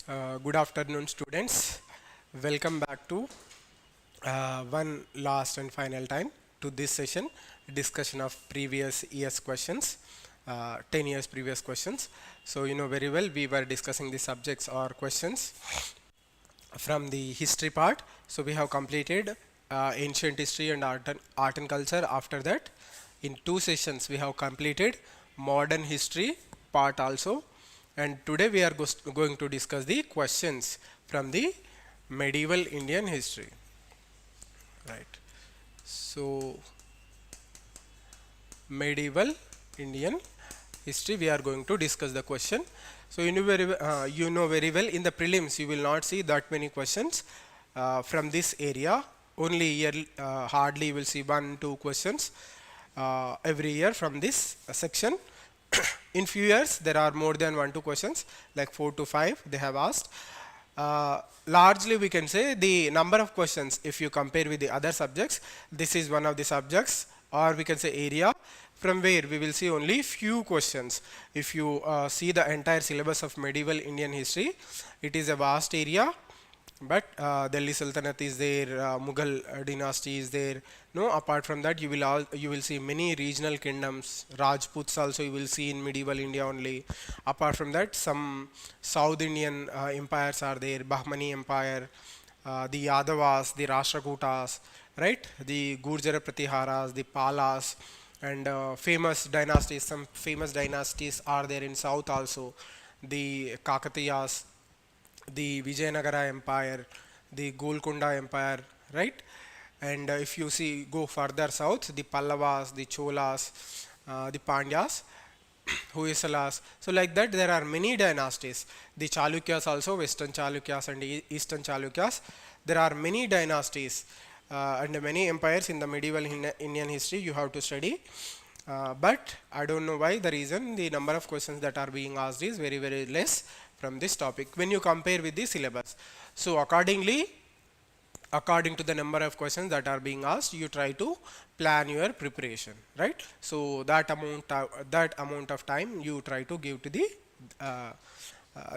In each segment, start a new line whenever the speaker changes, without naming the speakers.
Good afternoon, students. Welcome back to one last and final time to this session, discussion of previous years questions, 10 years previous questions. So you know very well we were discussing the subjects or questions from the history part. So we have completed ancient history and art and culture. After that, in two sessions we have completed modern history part also, and today we are going to discuss the questions from the medieval Indian history, right? So medieval Indian history we are going to discuss the question. So you know very well in the prelims you will not see that many questions from this area. Only year hardly you will see 1-2 questions every year from this section. In few years there are more than 1-2 questions, like 4 to 5 they have asked. Largely we can say the number of questions, if you compare with the other subjects, this is one of the subjects, or we can say area from where we will see only few questions. If you see the entire syllabus of medieval Indian history, it is a vast area, but Delhi Sultanate is there, Mughal dynasty is there. No, apart from that, you will see many regional kingdoms, Rajputs also you will see in medieval India only. Apart from that, some South Indian empires are there, Bahmani Empire, the Yadavas, the Rashtrakutas, right? The Gurjara Pratiharas, the Palas, and famous dynasties. Some famous dynasties are there in South also. The Kakatiyas, the Vijayanagara Empire, the Golconda Empire, right? And if you see go further south, the Pallavas, the Cholas, the Pandyas, Hoysalas. So like that there are many dynasties. The Chalukyas also, Western Chalukyas and Eastern Chalukyas. There are many dynasties and many empires in the medieval Indian history you have to study. But I don't know why, the reason the number of questions that are being asked is very less from this topic when you compare with the syllabus. So accordingly, according to the number of questions that are being asked, you try to plan your preparation, right? So that amount of time you try to give to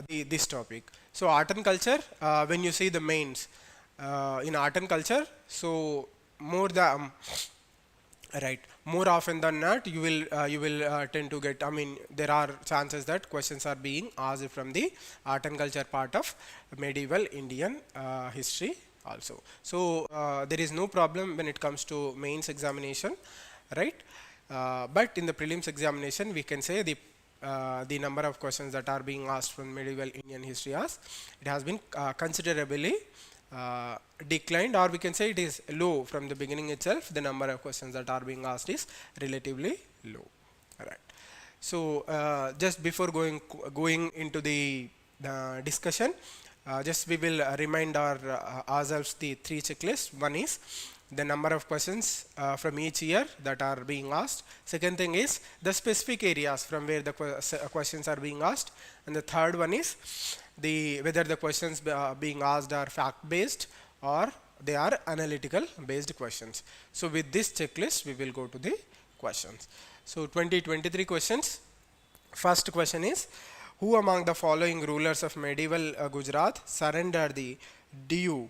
this topic. So art and culture, when you see the mains in art and culture, so more often than not you will tend to get, I mean there are chances that questions are being asked from the art and culture part of medieval Indian history also. So there is no problem when it comes to mains examination, right? But in the prelims examination we can say the number of questions that are being asked from medieval Indian history it has been considerably declined, or we can say it is low from the beginning itself. The number of questions that are being asked is relatively low. All right. So just before going into the discussion, just we will remind ourselves the 3 checklists. One is the number of questions from each year that are being asked. Second thing is the specific areas from where the questions are being asked, and the third one is whether the questions being asked are fact based or they are analytical based questions. So with this checklist we will go to the questions. So 2023 questions. First question is, who among the following rulers of medieval Gujarat surrendered the due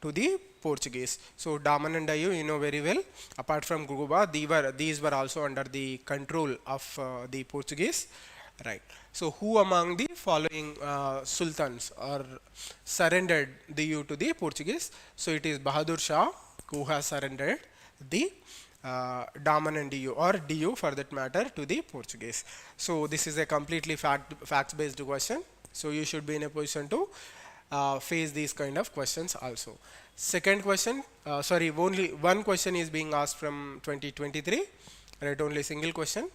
to the Portuguese? So Daman and Diu you know very well. Apart from Guruba, these were also under the control of the Portuguese, right? So who among the following sultans or surrendered the due to the Portuguese? So it is Bahadur Shah who has surrendered the Daman and Diu, or Diu for that matter, to the Portuguese. So this is a completely facts based question, so you should be in a position to face these kind of questions also. Second question, only one question is being asked from 2023, right? Only single question.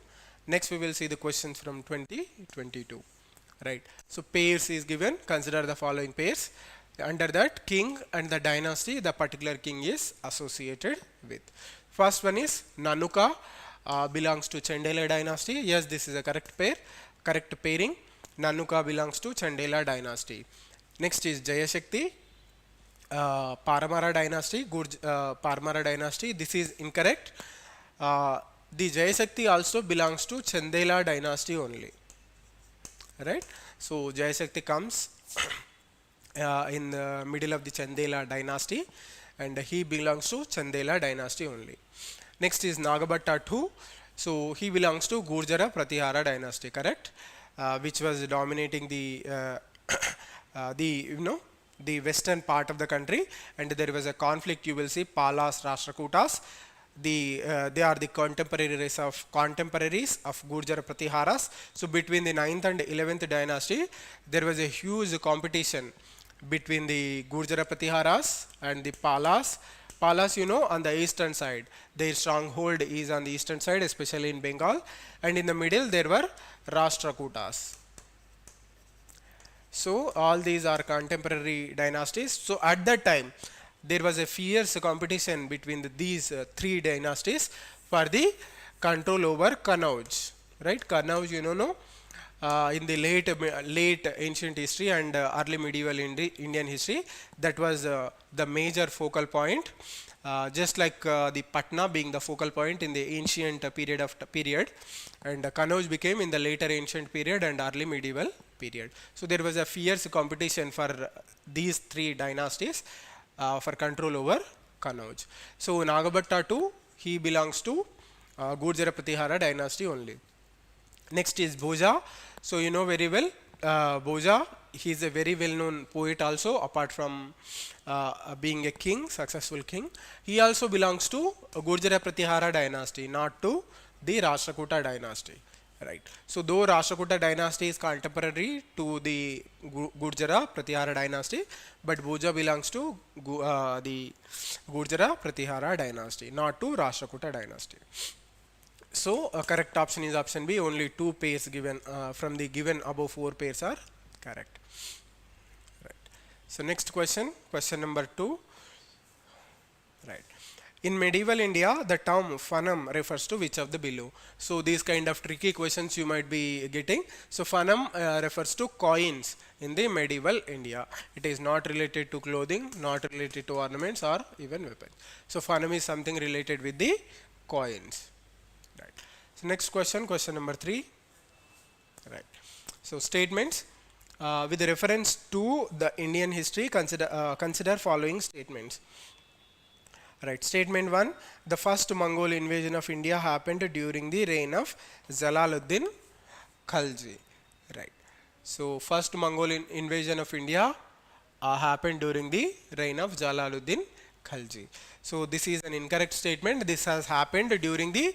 Next we will see the questions from 2022, right? So pairs is given. Consider the following pairs. Under that, king and the dynasty the particular king is associated with. First one is Nanuka, belongs to Chandela dynasty. Yes, this is a correct pairing. Nanuka belongs to Chandela dynasty. Next is Jayashakti, Paramara dynasty, Paramara dynasty. This is incorrect. The Jayashakti also belongs to Chandela dynasty only, right? So Jayashakti comes in the middle of the Chandela dynasty, and he belongs to Chandela dynasty only. Next is Nagabhatta II. So he belongs to Gurjara Pratihara dynasty, correct? Which was dominating the western part of the country, and there was a conflict. You will see Palas, Rashtrakutas. They are the contemporaries of Gurjara Pratiharas. So between the 9th and 11th dynasty, there was a huge competition between the Gurjara Pratiharas and the Palas. Palas, on the eastern side. Their stronghold is on the eastern side, especially in Bengal. And in the middle, there were Rashtrakutas. So all these are contemporary dynasties. So at that time, there was a fierce competition between these three dynasties for the control over Kannauj. Right? Kannauj, in the late ancient history and early medieval Indian history, that was the major focal point. Just like the Patna being the focal point in the ancient period, and Kannauj became in the later ancient period and early medieval period. So there was a fierce competition for these three dynasties for control over Kannauj. So Nagabhatta II, he belongs to Gurjara Pratihara dynasty only. Next is Bhoja. So you know very well, Bhoja, he is a very well-known poet also, apart from being a king, successful king. He also belongs to Gurjara Pratihara dynasty, not to the Rashtrakuta dynasty. Right. So though Rashtrakuta dynasty is contemporary to the Gurjara Pratihara dynasty, but Bhoja belongs to the Gurjara Pratihara dynasty, not to Rashtrakuta dynasty. So correct option is option B. Only 2 pairs given from the given above 4 pairs are correct. Right. So next question, question number 2. Right. In medieval India, the term phanum refers to which of the below? So these kind of tricky questions you might be getting. So phanum refers to coins in the medieval India. It is not related to clothing, not related to ornaments or even weapons. So phanum is something related with the coins. Right. So next question, question number 3. Right. So statements with reference to the Indian history, consider following statements. Right. Statement 1. The first Mongol invasion of India happened during the reign of Jalaluddin Khalji. Right. So first Mongol invasion of India happened during the reign of Jalaluddin Khalji. So this is an incorrect statement. This has happened during the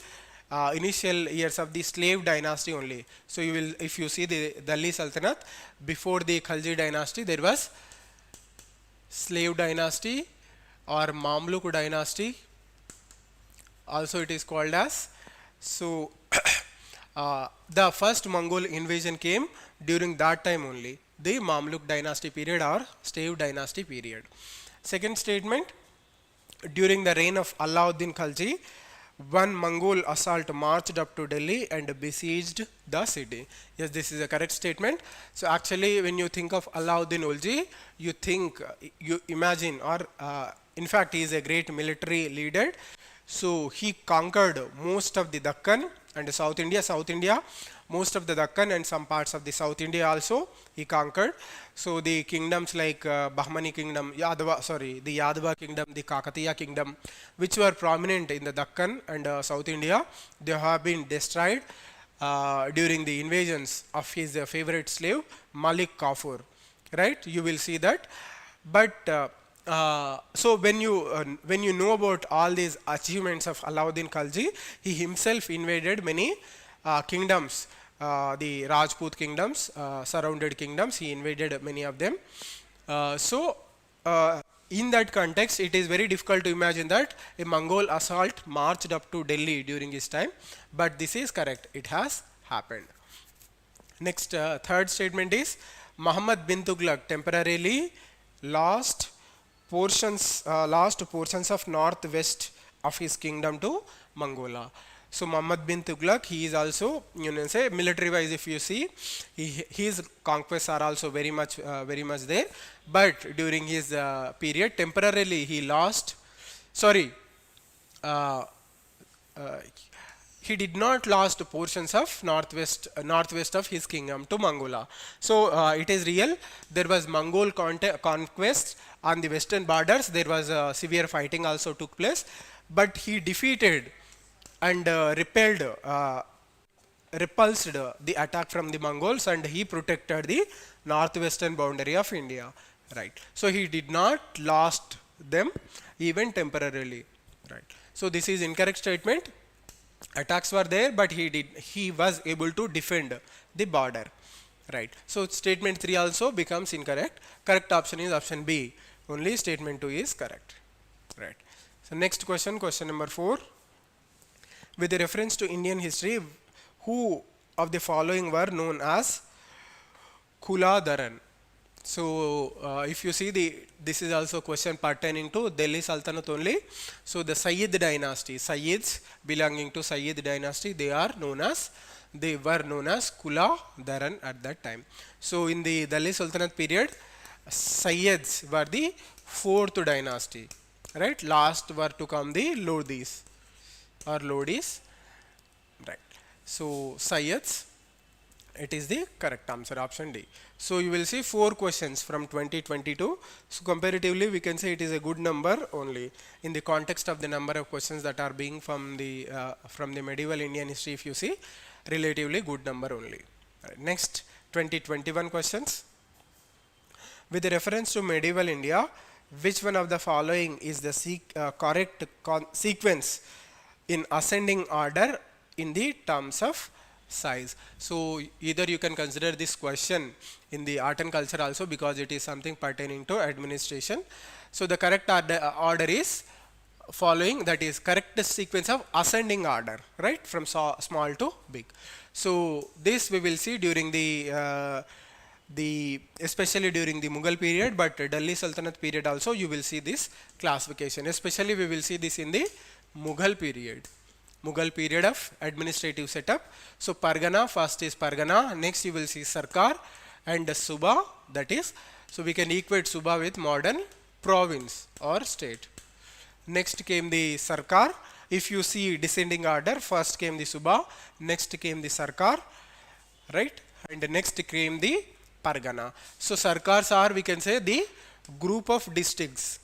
initial years of the slave dynasty only. So you will, if you see the Delhi Sultanate, before the Khalji dynasty, there was slave dynasty or Mamluk dynasty, also it is called as. So the first Mongol invasion came during that time only, the Mamluk dynasty period or slave dynasty period. Second statement, during the reign of Alauddin Khalji, one Mongol assault marched up to Delhi and besieged the city. Yes, this is a correct statement. So actually when you think of Alauddin Khalji, you imagine, or in fact he is a great military leader. So he conquered most of the Deccan and South India, most of the Deccan and some parts of the South India also he conquered. So the kingdoms like Bahmani kingdom, the Yadava kingdom, the Kakatiya kingdom, which were prominent in the Deccan and South India, they have been destroyed during the invasions of his favorite slave Malik Kafur. Right? You will see that. But so when you know about all these achievements of Alauddin Khalji, he himself invaded many kingdoms, the Rajput kingdoms, surrounded kingdoms. He invaded many of them. In that context, it is very difficult to imagine that a Mongol assault marched up to Delhi during his time. But this is correct. It has happened. Next, third statement is Muhammad bin Tughlaq temporarily lost portions of northwest of his kingdom to Mongolia. So Muhammad bin Tughlaq, he is also, say military wise, if you see, his conquests are also very much there. But during his period, he did not lost portions of northwest of his kingdom to Mongolia. So it is real. There was Mongol conquest on the western borders. There was severe fighting also took place, but he defeated and repulsed the attack from the Mongols, and he protected the northwestern boundary of India. Right. So he did not lost them even temporarily. Right. So this is incorrect statement. Attacks were there, but he was able to defend the border. Right. So statement 3 also becomes incorrect. Correct option is option B. Only statement 2 is correct. Right. So next question, question number 4. With reference to Indian history, who of the following were known as Khuladaran? So if you see this is also a question pertaining to Delhi Sultanate only. So the Sayyid dynasty, Sayyids belonging to Sayyid dynasty, they were known as Khuladaran at that time. So in the Delhi Sultanate period, Sayyids were the 4th dynasty, right? Last were to come the Lodis or Lodis, right? So Sayyids, it is the correct answer, option D. So you will see 4 questions from 2022. So comparatively we can say it is a good number only in the context of the number of questions that are being from the medieval Indian history. If you see, relatively good number only. Right. Next 2021 questions. With reference to medieval India, which one of the following is the correct sequence in ascending order in the terms of size? So either you can consider this question in the art and culture also, because it is something pertaining to administration. So the correct order is following, that is correct sequence of ascending order, right, from small to big. So this we will see during especially during the Mughal period, but Delhi Sultanate period also you will see this classification. Especially we will see this in the Mughal period of administrative setup. So Pargana, first is Pargana, next you will see Sarkar and Suba, that is, so we can equate Suba with modern province or state. Next came the Sarkar. If you see descending order, first came the Suba, next came the Sarkar, right, and next came the Pargana. So Sarkars are, we can say, the group of districts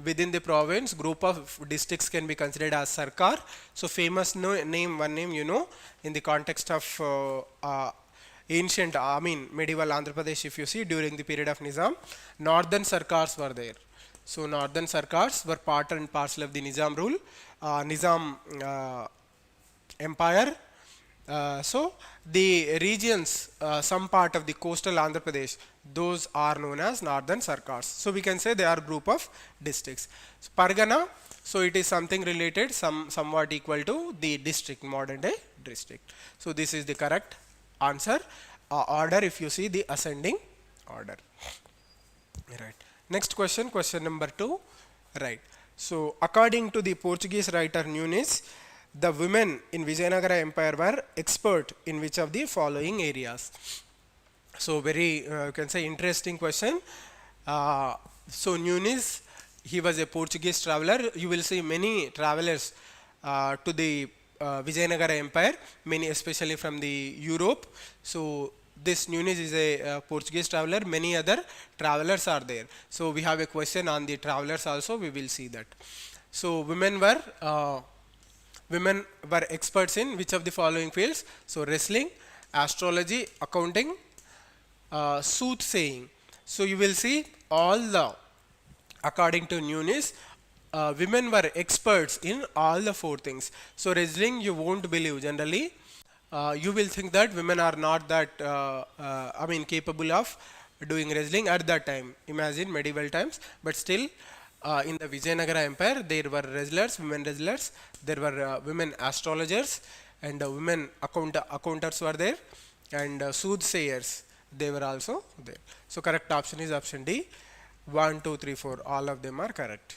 within the province. Group of districts can be considered as Sarkar. So famous one name you know in the context of ancient, medieval Andhra Pradesh, if you see during the period of Nizam, northern Sarkars were there. So northern Sarkars were part and parcel of the Nizam rule, Nizam empire. So the regions, some part of the coastal Andhra Pradesh, those are known as northern Sarkars. So we can say they are group of districts. So Pargana, so it is something related, somewhat equal to the district, modern day district. So this is the correct answer. Order, if you see the ascending order. Right. Next question, question number 2. Right. So according to the Portuguese writer Nunes, the women in Vijayanagara Empire were expert in which of the following areas? So very, you can say, interesting question. So Nunes, he was a Portuguese traveler. You will see many travelers to the Vijayanagara Empire, many especially from the Europe. So this Nunes is a Portuguese traveler. Many other travelers are there. So we have a question on the travelers also. We will see that. So women were experts in which of the following fields? So wrestling, astrology, accounting, soothsaying. So you will see all the, according to Nunes, women were experts in all the 4 things. So wrestling, you won't believe generally. You will think that women are not that capable of doing wrestling at that time. Imagine medieval times, but still in the Vijayanagara Empire there were wrestlers, women wrestlers, there were women astrologers, and women accountants were there, and soothsayers, they were also there. So correct option is option D. 1, 2, 3, 4, all of them are correct.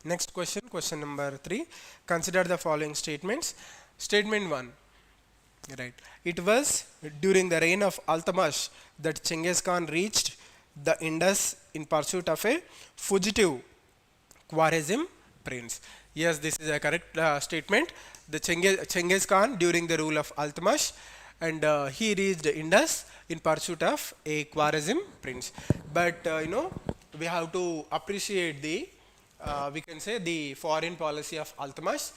Next question, question number 3. Consider the following statements. Statement 1. Right. It was during the reign of Altamash that Genghis Khan reached the Indus in pursuit of a fugitive Khwarezm prince. Yes, this is a correct statement. The Chengiz Khan during the rule of Altamash, and he reached Indus in pursuit of a Khwarezm prince. But we have to appreciate the we can say the foreign policy of Altamash.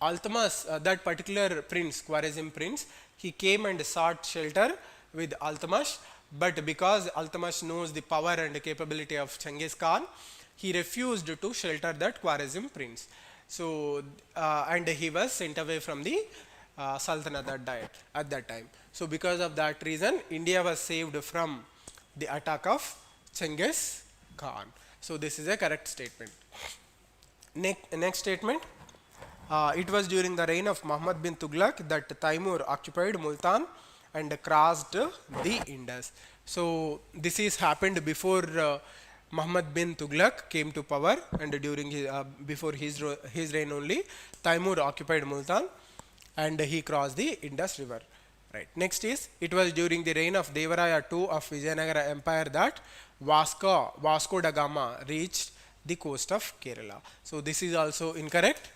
Altamash, that particular prince, Khwarezm prince, he came and sought shelter with Altamash, but because Altamash knows the power and capability of Chengiz Khan, he refused to shelter that Khwarezm prince. So, and he was sent away from the Sultanate at that time. So, because of that reason, India was saved from the attack of Chengiz Khan. So, this is a correct statement. Next statement. It was during the reign of Muhammad bin Tughlaq that Taimur occupied Multan and crossed the Indus. So, this is happened before Muhammad bin Tughlaq came to power, and during before his reign only, Taimur occupied Multan and he crossed the Indus river. Right. Next is, it was during the reign of Devaraya II of Vijayanagara Empire that Vasco da Gama reached the coast of Kerala. So, this is also incorrect.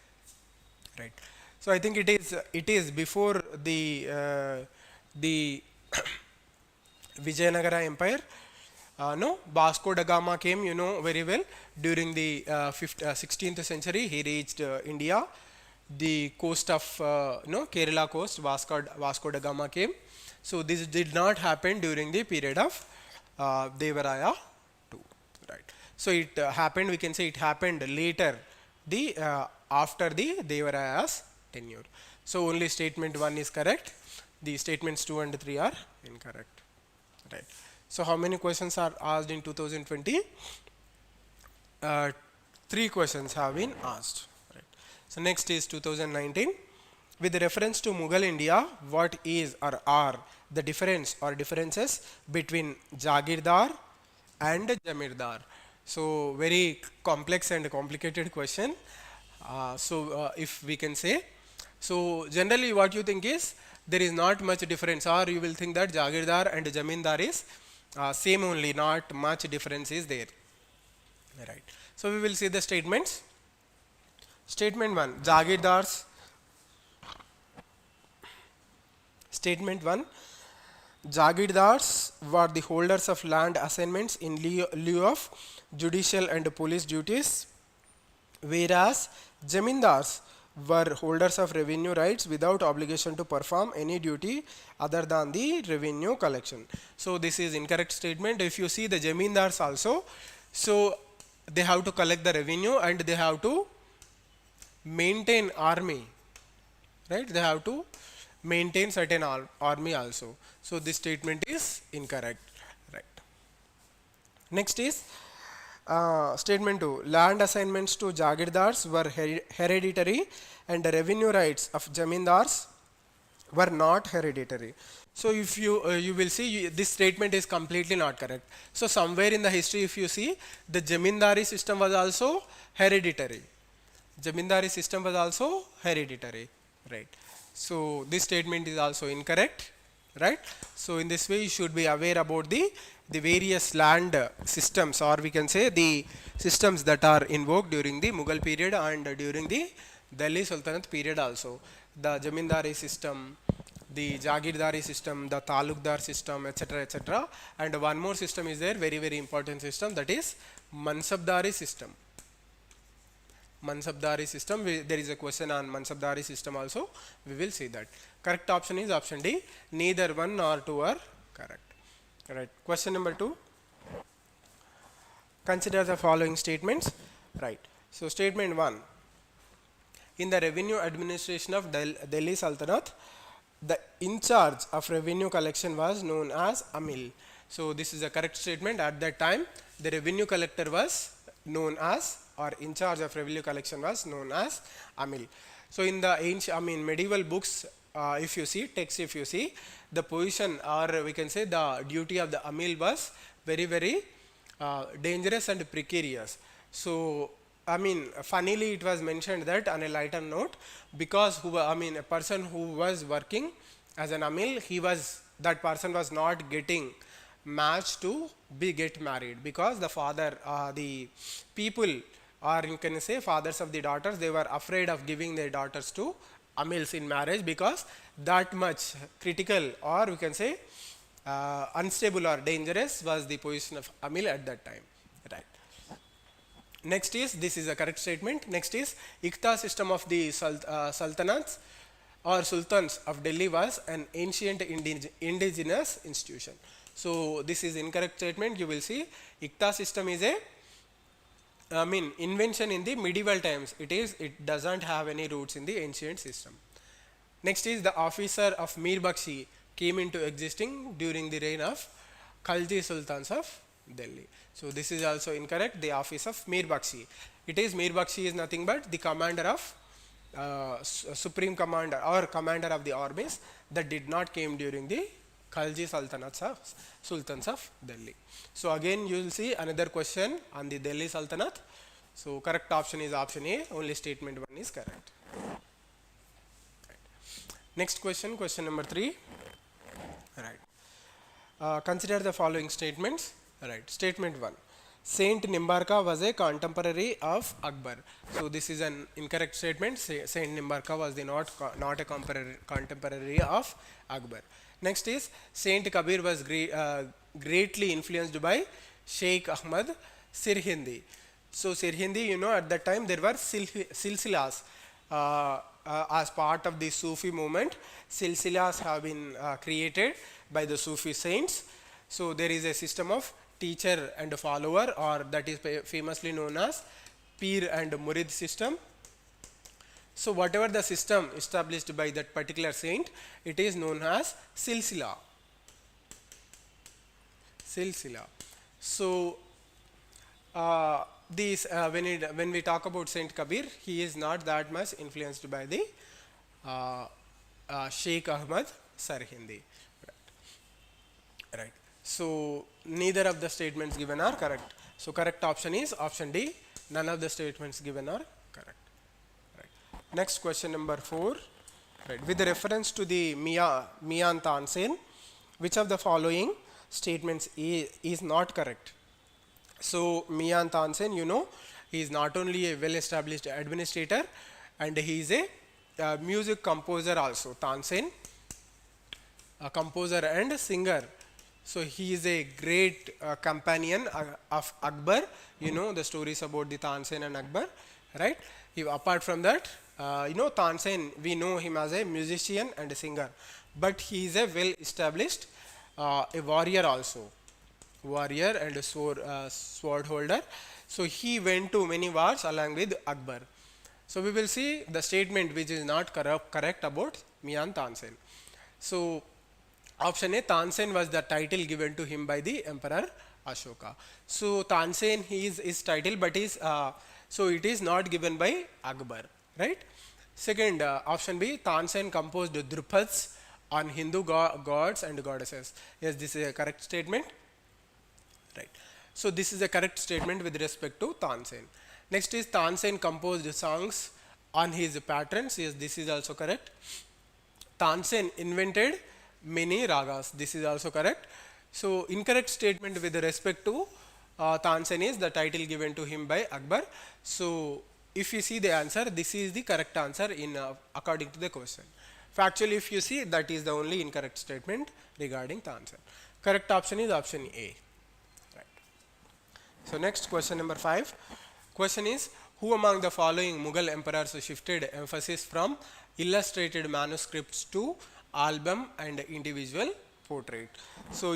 Right. So, I think it is before the Vijayanagara Empire. No, Vasco da Gama came, you know very well, during the 16th century. He reached India, the coast of Kerala coast. Vasco da Gama came. So this did not happen during the period of Devaraya II. Right. So it happened. We can say it happened later, the after the Devaraya's tenure. So only statement 1 is correct. The statements 2 and 3 are incorrect. Right. So how many questions are asked in 2020? 3 questions have been asked. Right. So next is 2019. With reference to Mughal India, what is or are the difference or differences between Jagirdar and Jamirdar? So very complex and complicated question. If we can say, so generally what you think is there is not much difference, or you will think that Jagirdar and Jamindar is same only, not much difference is there. Right. So we will see the statements. Statement 1, Jagirdars. Statement 1, Jagirdars were the holders of land assignments in lieu of judicial and police duties, whereas Jamindars were holders of revenue rights without obligation to perform any duty other than the revenue collection. So this is incorrect statement. If you see the Jamindars also, so they have to collect the revenue and they have to maintain army, right? They have to maintain certain army also. So this statement is incorrect, right? Next is statement 2, land assignments to Jagirdars were hereditary and the revenue rights of Jamindars were not hereditary. So if you will see this statement is completely not correct. So somewhere in the history, if you see, the Jamindari system was also hereditary. Jamindari system was also hereditary, right? So this statement is also incorrect, right? So in this way you should be aware about the various land systems, or we can say the systems that are invoked during the Mughal period and during the Delhi Sultanate period also. The Jamindari system, the Jagirdari system, the Talukdar system, etc., etc. And one more system is there, very very important system, that is Mansabdari system. Mansabdari system, there is a question on Mansabdari system also, we will see that. Correct option is option D, neither 1 nor 2 are correct. Right. Question number 2, consider the following statements. Right. So statement 1, in the revenue administration of Delhi Sultanate, the in charge of revenue collection was known as Amil. So this is a correct statement. At that time the revenue collector was known as, or in charge of revenue collection was known as Amil. So in the ancient, medieval books, if you see, text if you see, the position, or we can say the duty of the Amil was very very dangerous and precarious. So funnily it was mentioned that on a lighter note, because a person who was working as an Amil, that person was not getting match to get married, because the father, the people or you can say fathers of the daughters, they were afraid of giving their daughters to Amils in marriage, because that much critical, or we can say unstable or dangerous was the position of Amil at that time. Right. Next is, this is a correct statement. Next is, Iqta system of the sultanates or sultans of Delhi was an ancient indigenous institution. So this is incorrect statement. You will see Iqta system is a invention in the medieval times. It doesn't have any roots in the ancient system. Next is, the officer of Mir Bakshi came into existing during the reign of Khalji sultans of Delhi. So this is also incorrect. The office of Mir Bakshi. Mir Bakshi is nothing but the commander of supreme commander or commander of the armies that did not came during the Khalji sultans of Delhi. So again you will see another question on the Delhi Sultanate. So correct option is option A. Only statement 1 is correct. Right. Next question, question number 3. Right. Consider the following statements. Right. Statement 1. Saint Nimbarka was a contemporary of Akbar. So this is an incorrect statement. Saint Nimbarka was not a contemporary of Akbar. Next is, Saint Kabir was greatly influenced by Sheikh Ahmad Sirhindi. So Sirhindi, at that time there were silsilas as part of the Sufi movement. Silsilas have been created by the Sufi saints. So there is a system of teacher and follower, or that is famously known as Peer and Murid system. So whatever the system established by that particular saint, it is known as silsila. So when we talk about Saint Kabir, he is not that much influenced by the Sheikh Ahmad Sirhindi. Right. So neither of the statements given are correct. So correct option is option D. None of the statements given are correct. Right. Next question number 4. Right. With reference to the Mian Tansen, which of the following statements is not correct? So Mian Tansen, he is not only a well-established administrator, and he is a music composer also. Tansen, a composer and singer. So he is a great companion of Akbar. The stories about the Tansen and Akbar, right? Apart from that, Tansen, we know him as a musician and a singer, but he is a well-established a warrior also. Warrior and a sword holder. So he went to many wars along with Akbar. So we will see the statement which is not correct about Mian Tansen. So option A, Tansen was the title given to him by the Emperor Ashoka. So Tansen is his title, but so it is not given by Akbar, right? Second, option B, Tansen composed Drupads on Hindu gods and goddesses. Yes, this is a correct statement. Right. So this is a correct statement with respect to Tansen. Next is, Tansen composed songs on his patrons. Yes, this is also correct. Tansen invented many ragas. This is also correct. So incorrect statement with respect to Tansen is the title given to him by Akbar. So if you see the answer, this is the correct answer in according to the question. Factually, if you see, that is the only incorrect statement regarding Tansen. Correct option is option A. Right. So next, question number 5. Question is, who among the following Mughal emperors shifted emphasis from illustrated manuscripts to album and individual portrait? So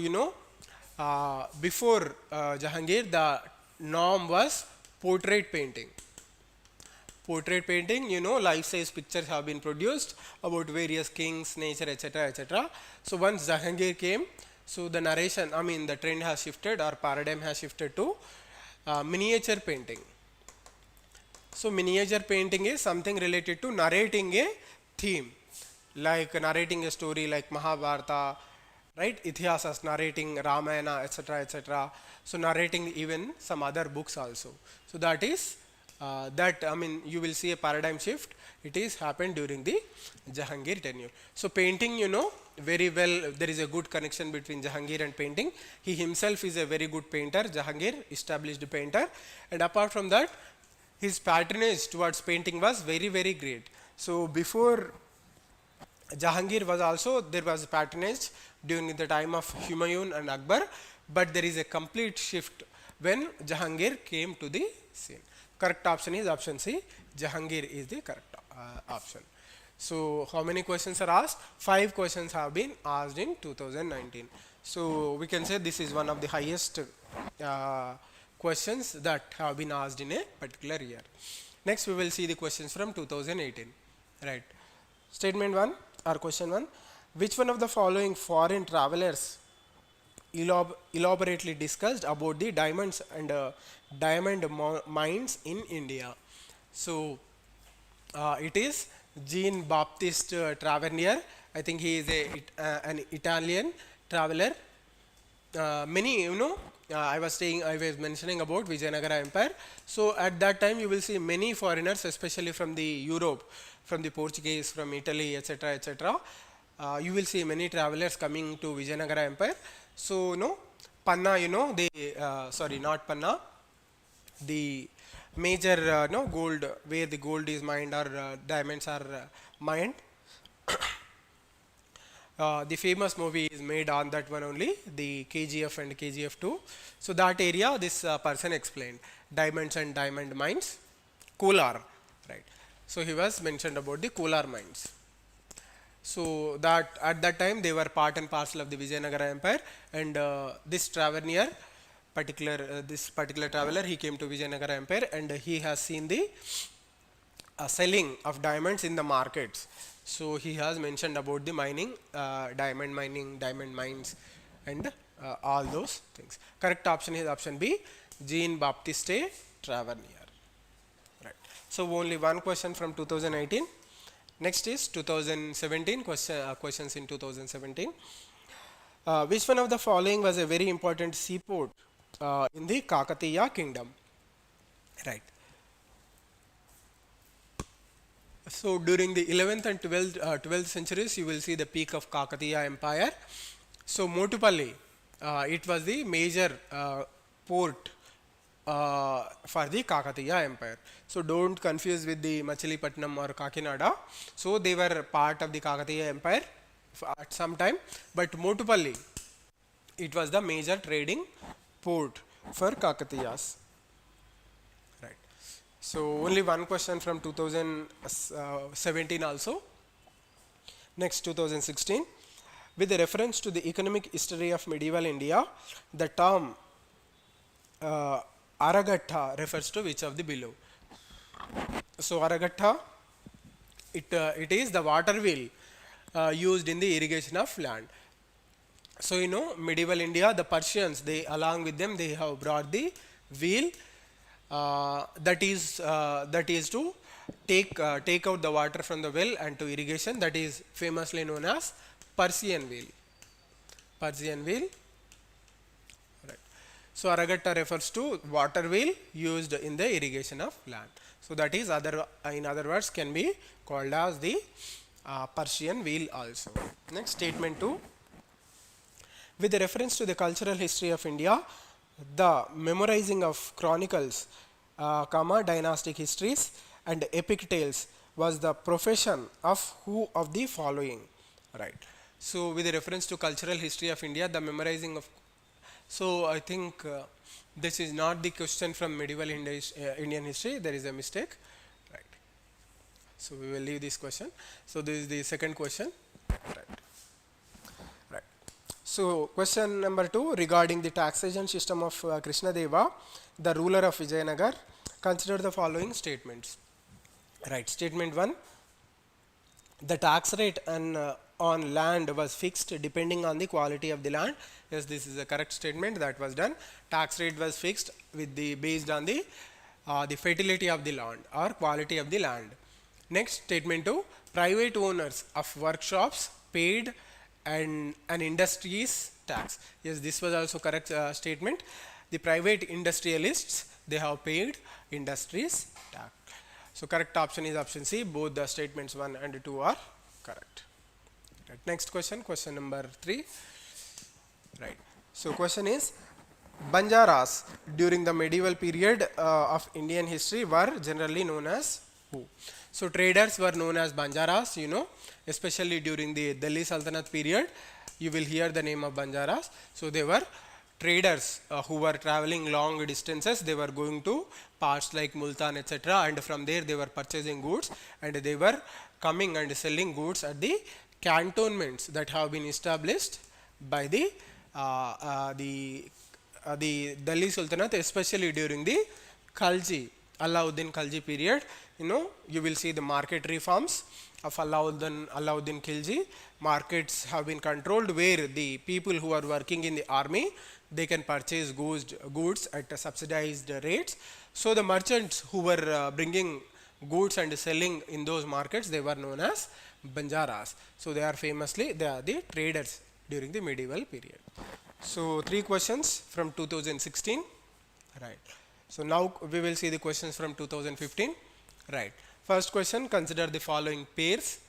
before Jahangir, the norm was portrait painting. Portrait painting, life-size pictures have been produced about various kings, nature, etc., etc. So once Jahangir came, so the narration, the trend has shifted, or paradigm has shifted to miniature painting. So miniature painting is something related to narrating a theme, like narrating a story like Mahabharata, right? Ithihasas, narrating Ramayana, etc., etc. So narrating even some other books also. So that is you will see a paradigm shift. It is happened during the Jahangir tenure. So painting, very well, there is a good connection between Jahangir and painting. He himself is a very good painter. Jahangir, established painter, and apart from that, his patronage towards painting was very, very great. So before Jahangir was also, there was patronage during the time of Humayun and Akbar, but there is a complete shift when Jahangir came to the scene. Correct option is option C. Jahangir is the correct option. So how many questions are asked? 5 questions have been asked in 2019. So we can say this is one of the highest questions that have been asked in a particular year. Next we will see the questions from 2018. Right. Statement 1 or question 1. Which one of the following foreign travelers elaborately discussed about the diamonds and diamond mines in India? So it is Jean-Baptiste Tavernier. I think he is an Italian traveler. Many, I was mentioning about Vijayanagara Empire. So at that time you will see many foreigners, especially from the Europe, from the Portuguese, from Italy, etc., etc. You will see many travelers coming to Vijayanagara Empire. So Panna, sorry, not Panna, the major gold, where the gold is mined or diamonds are mined. The famous movie is made on that one only, the KGF and KGF 2. So that area this person explained, diamonds and diamond mines, Kolar, right. So he was mentioned about the Kolar mines. So that at that time they were part and parcel of the Vijayanagara Empire, and this Tavernier, this particular traveler, he came to Vijayanagara Empire and he has seen the selling of diamonds in the markets. So he has mentioned about the mining, diamond mines, and all those things. Correct option is option B, Jean-Baptiste Tavernier. Right. So only one question from 2018. Next is 2017 questions in 2017. Which one of the following was a very important seaport in the Kakatiya kingdom? Right. So during the 11th and 12th centuries, you will see the peak of Kakatiya Empire. So Motupalli, it was the major port for the Kakatiya Empire. So don't confuse with the Machilipatnam or Kakinada. So they were part of the Kakatiya Empire at some time, but Motupalli, it was the major trading port for Kakatiyas. Right. So only one question from 2017 also. Next, 2016. With a reference to the economic history of medieval India, the term Aragatta refers to which of the below? So Aragatta, it is the water wheel used in the irrigation of land. So medieval India, the Persians, they along with them they have brought the wheel that is to take out the water from the well and to irrigation. That is famously known as Persian wheel. Persian wheel. Right. So Aragatta refers to water wheel used in the irrigation of land. So that is in other words can be called as the Persian wheel also. Next, statement 2. With reference to the cultural history of India, the memorizing of chronicles, dynastic histories and epic tales was the profession of who of the following? Right. So with reference to cultural history of India, the memorizing of, so I think this is not the question from medieval Indian history, there is a mistake. Right. So we will leave this question. So this is the second question. Right. Right. So question number 2, regarding the taxation system of Krishnadeva, the ruler of Vijayanagar, consider the following statements. Right. Statement 1, the tax rate on land was fixed depending on the quality of the land. Yes, this is a correct statement that was done. Tax rate was fixed based on the fertility of the land or quality of the land. Next, statement 2, private owners of workshops paid an industry's tax. Yes, this was also correct statement. The private industrialists, they have paid industry's tax. So correct option is option C. Both the statements 1 and 2 are correct. Right. Next question, question number 3. Right. So question is, Banjaras during the medieval period of Indian history were generally known as who? So traders were known as Banjaras, you know, especially during the Delhi Sultanate period. You will hear the name of Banjaras. So they were traders who were traveling long distances. They were going to parts like Multan, etc., and from there they were purchasing goods, and they were coming and selling goods at the cantonments that have been established by the Delhi Sultanate, especially during the Khalji, Alauddin Khalji period. You know, you will see the market reforms of Alauddin Khilji. Markets have been controlled where the people who are working in the army, they can purchase goods at subsidized rates. So the merchants who were bringing goods and selling in those markets, they were known as Banjaras. So they are the traders during the medieval period. So 3 questions from 2016, right. So now we will see the questions from 2015, right. First question, consider the following pairs,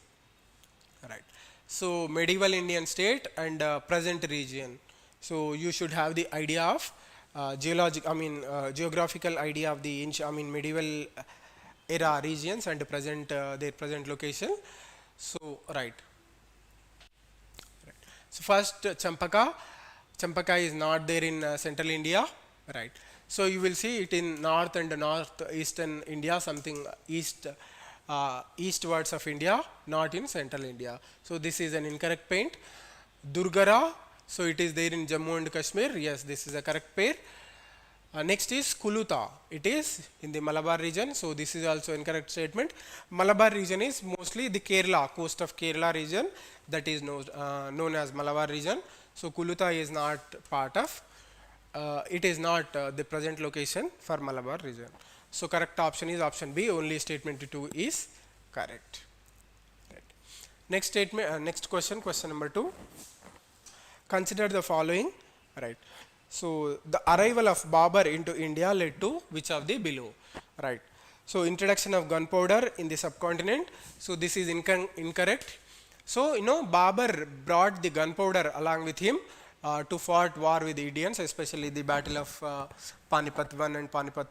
right. So medieval Indian state and present region. So you should have the idea of geographical idea of the medieval era regions and present their present location. So right. So first Champaka is not there in central India, right. So you will see it in north and northeastern India, something eastwards of India, not in central India. So this is an incorrect paint. Durgara, so it is there in Jammu and Kashmir. Yes, this is a correct pair. Next is Kuluta. It is in the Malabar region. So this is also incorrect statement. Malabar region is mostly the Kerala, coast of Kerala region, that is known as Malabar region. So Kuluta is not part of, it is not the present location for Malabar region. So correct option is option B, only statement 2 is correct. Right. Next statement, next question, question number 2. Consider the following, right. So the arrival of Babur into India led to which of the below, right. So introduction of gunpowder in the subcontinent. So this is incorrect. So you know, Babur brought the gunpowder along with him to fought war with the Indians, especially the battle of Panipat 1 and Panipat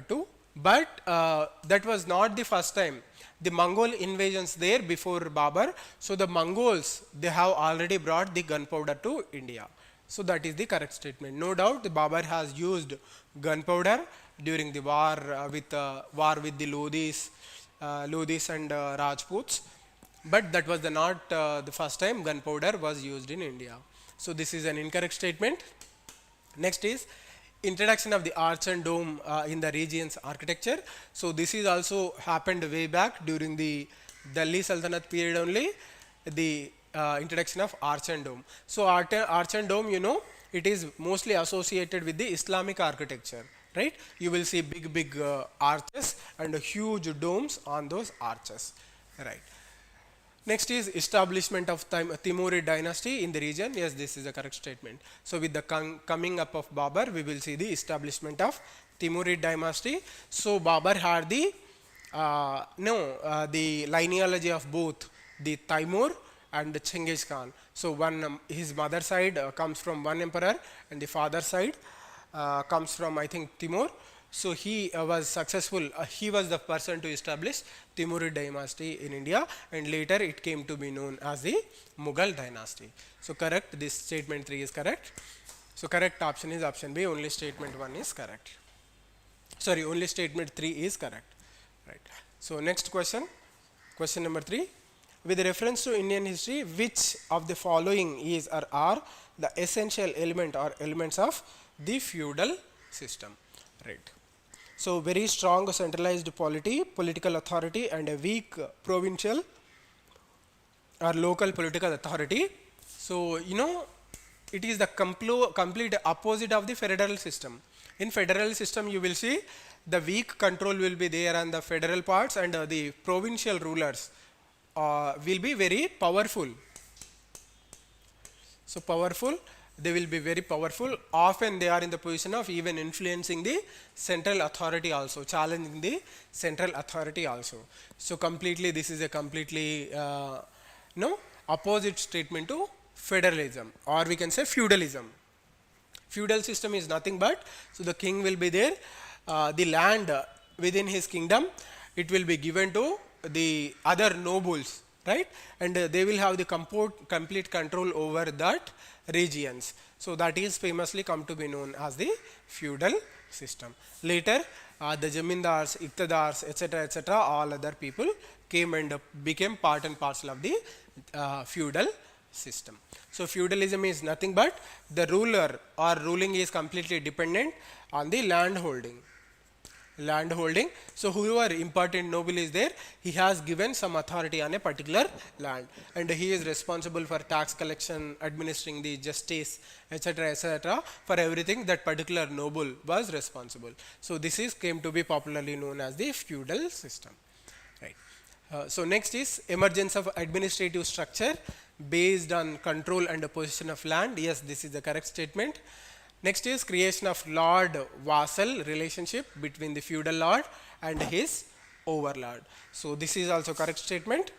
2. But that was not the first time. The Mongol invasions there before Babur. So the Mongols, they have already brought the gunpowder to India. So that is the correct statement. No doubt the Babur has used gunpowder during the war with the Lodhis and Rajputs. But that was not the first time gunpowder was used in India. So this is an incorrect statement. Next is introduction of the arch and dome in the region's architecture. So this is also happened way back during the Delhi Sultanate period only, the introduction of arch and dome. So arch and dome, you know, it is mostly associated with the Islamic architecture, right. You will see big arches and huge domes on those arches, right. Next is establishment of Timurid dynasty in the region. Yes, this is a correct statement. So with the coming up of Babur, we will see the establishment of Timurid dynasty. So Babur had the the lineage of both the Timur and the Chengiz Khan. So his mother side comes from one emperor and the father side comes from, I think, Timur. So he was successful. He was the person to establish Timurid dynasty in India, and later it came to be known as the Mughal dynasty. So correct, this statement 3 is correct. So correct option is option B, only statement 1 is correct. Sorry, only statement 3 is correct. Right. So next question, question number 3. With reference to Indian history, which of the following is or are the essential element or elements of the feudal system? Right. So very strong centralized political authority and a weak provincial or local political authority. So you know, it is the complete opposite of the federal system. In federal system, you will see the weak control will be there on the federal parts, and the provincial rulers will be very powerful. So powerful, they will be very powerful. Often they are in the position of even influencing the central authority also, challenging the central authority also. So completely, this is a completely opposite statement to federalism, or we can say feudalism. Feudal system is nothing but, so the king will be there, the land within his kingdom, it will be given to the other nobles, right? And they will have the complete control over that regions. So that is famously come to be known as the feudal system. Later, the Jamindars, Iqtidars, etc., all other people came and became part and parcel of the feudal system. So feudalism is nothing but the ruler or ruling is completely dependent on the land holding. So whoever important noble is there, he has given some authority on a particular land, and he is responsible for tax collection, administering the justice, etc., for everything that particular noble was responsible. So this is came to be popularly known as the feudal system, right? So next is emergence of administrative structure based on control and possession of land. Yes, this is the correct statement. Next is creation of lord-vassal relationship between the feudal lord and his overlord. So this is also correct statement.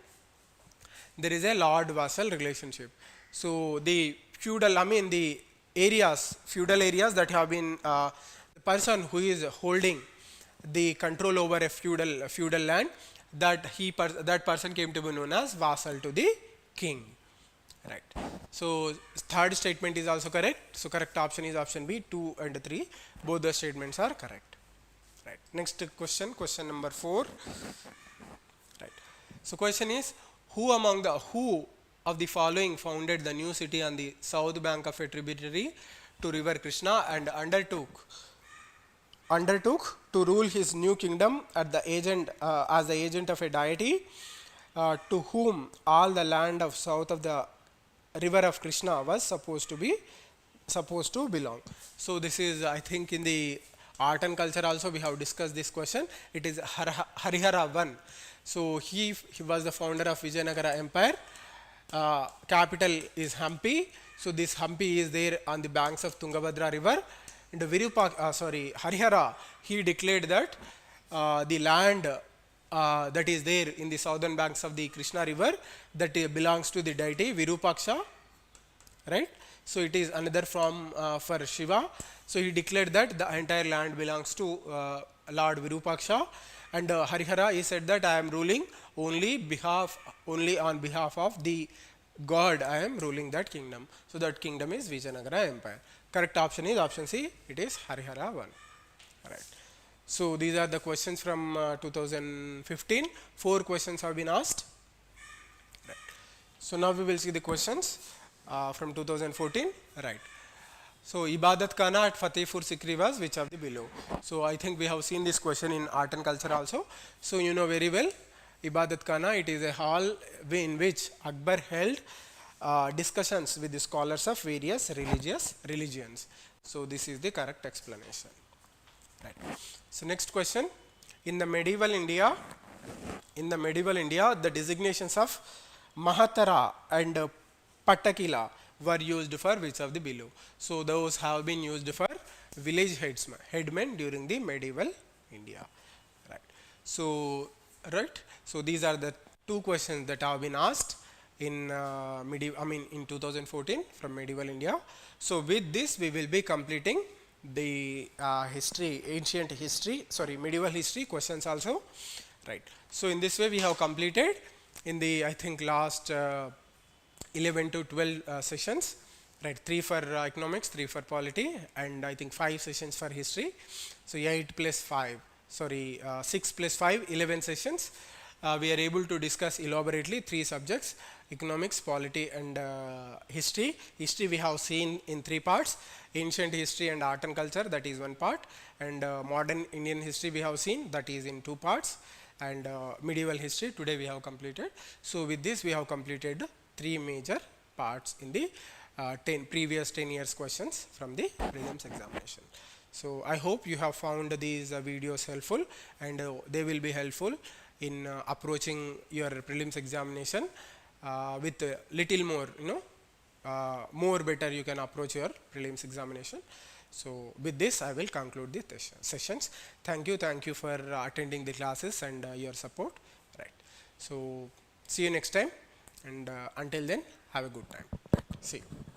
There is a lord-vassal relationship. So the feudal, the areas, feudal areas that have been, the person who is holding the control over a feudal land, that person came to be known as vassal to the king. Right. So third statement is also correct. So correct option is option B, 2 and 3. Both the statements are correct. Right. Next question, question number 4. Right. So question is, who of the following founded the new city on the south bank of a tributary to river Krishna and undertook to rule his new kingdom as the agent of a deity to whom all the land of south of the river of Krishna was supposed to belong. So this is, I think, in the art and culture also we have discussed this question. It is Harihara I. So he was the founder of Vijayanagara Empire. Capital is Hampi. So this Hampi is there on the banks of Tungabhadra river. And Harihara, he declared that the land that is there in the southern banks of the Krishna river, that belongs to the deity Virupaksha, right? So it is another form for Shiva. So he declared that the entire land belongs to Lord Virupaksha, and Harihara, he said that I am ruling only on behalf of the God, I am ruling that kingdom. So that kingdom is Vijayanagara Empire. Correct option is option C, it is Harihara I. Right. So these are the questions from 2015. 4 questions have been asked. Right. So now we will see the questions from 2014. Right. So Ibadat Khana at Fatehpur Sikri was which of the below? So I think we have seen this question in art and culture also. So you know very well, Ibadat Khana, it is a hall in which Akbar held discussions with the scholars of various religions. So this is the correct explanation. Right. So next question, in the medieval India, the designations of Mahatara and Patakila were used for which of the below? So those have been used for village headmen during the medieval India. Right. So these are the 2 questions that have been asked in in 2014 from medieval India. So with this we will be completing the medieval history questions also, right? So in this way we have completed in the, I think, last 11 to 12 sessions, right? 3 for economics, 3 for polity, and I think 5 sessions for history. So 6 plus 5, 11 sessions. We are able to discuss elaborately 3 subjects: economics, polity, and history. History we have seen in 3 parts: ancient history and art and culture, that is 1 part, and modern Indian history we have seen, that is in 2 parts, and medieval history today we have completed. So with this we have completed 3 major parts in the previous 10 years questions from the prelims examination. So I hope you have found these videos helpful, and they will be helpful in approaching your prelims examination with a little more, more better you can approach your prelims examination. So with this I will conclude the sessions. Thank you for attending the classes and your support. Right. So see you next time, and until then, have a good time. Right. See you.